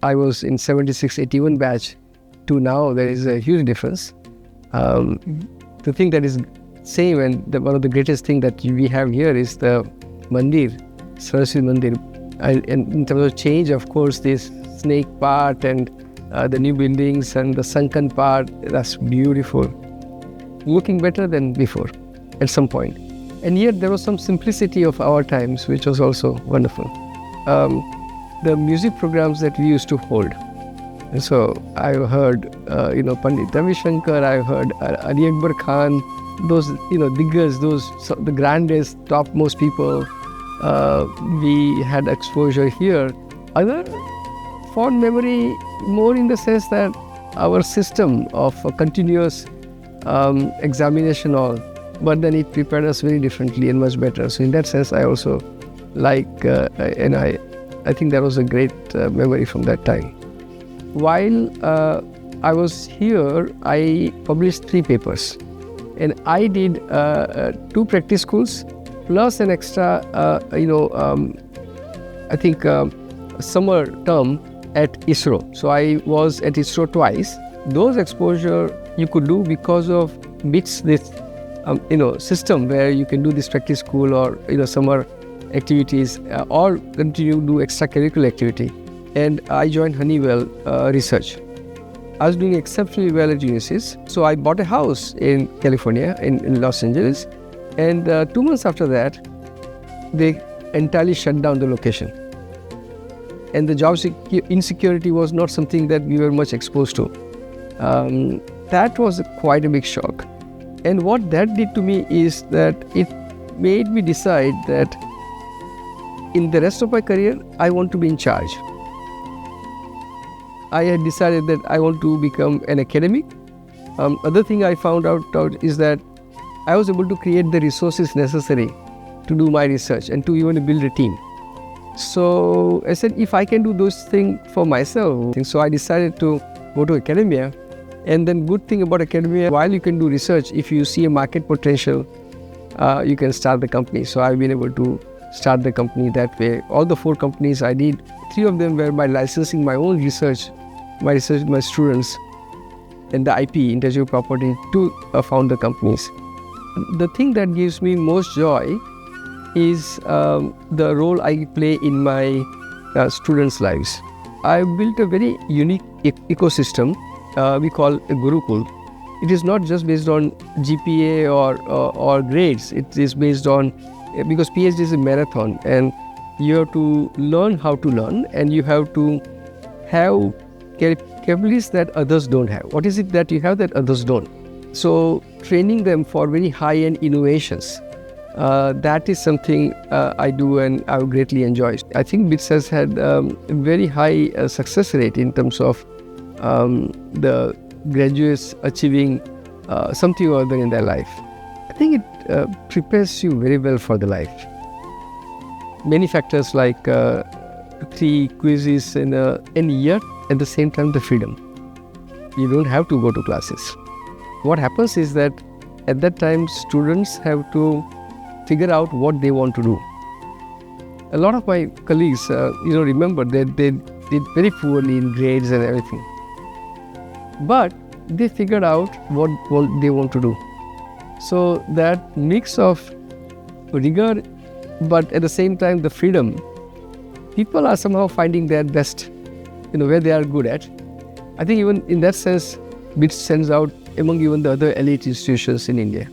I was in 76, 81 batch to now, there is a huge difference. The thing that is same and one of the greatest thing that we have here is the Mandir, Saraswati Mandir. And in terms of change, of course, this snake part and the new buildings and the sunken part, that's beautiful. Looking better than before at some point. And yet there was some simplicity of our times, which was also wonderful. The music programs that we used to hold. And so I heard, Pandit Ravi Shankar, I heard Ali Akbar Khan, those, diggers, the grandest, topmost people. We had exposure here. Other fond memory, more in the sense that our system of a continuous examination but then it prepared us very differently and much better. So in that sense, I also like, and I think that was a great memory from that time. While I was here, I published 3 papers, and I did 2 practice schools plus an extra, I think summer term at ISRO. So I was at ISRO twice. Those exposure you could do because of BITS, this system where you can do this practice school or summer activities or continue to do extracurricular activity. And I joined Honeywell Research. I was doing exceptionally well at Unisys. So I bought a house in California, in Los Angeles. And 2 months after that, they entirely shut down the location. And the job insecurity was not something that we were much exposed to. That was quite a big shock. And what that did to me is that it made me decide that in the rest of my career, I want to be in charge. I had decided that I want to become an academic. Other thing I found out is that I was able to create the resources necessary to do my research and to even build a team. So I said, if I can do those things for myself, so I decided to go to academia. And then good thing about academia, while you can do research, if you see a market potential, you can start the company. So I've been able to start the company that way. All the 4 companies I did, 3 of them were by licensing my own research, my students, and the IP, intellectual property, to found the companies. The thing that gives me most joy is the role I play in my students' lives. I built a very unique ecosystem we call a Gurukul. It is not just based on GPA or grades. It is based on, because PhD is a marathon and you have to learn how to learn and you have to have capabilities that others don't have. What is it that you have that others don't? So training them for very high-end innovations, that is something I do and I greatly enjoy. I think BITS has had a very high success rate in terms of the graduates achieving something or other in their life. I think it prepares you very well for the life. Many factors like 3 quizzes and yet at the same time the freedom. You don't have to go to classes. What happens is that at that time students have to figure out what they want to do. A lot of my colleagues, remember that they did very poorly in grades and everything. But they figured out what they want to do. So that mix of rigor, but at the same time the freedom, people are somehow finding their best, where they are good at. I think even in that sense, BITS stands out among even the other elite institutions in India.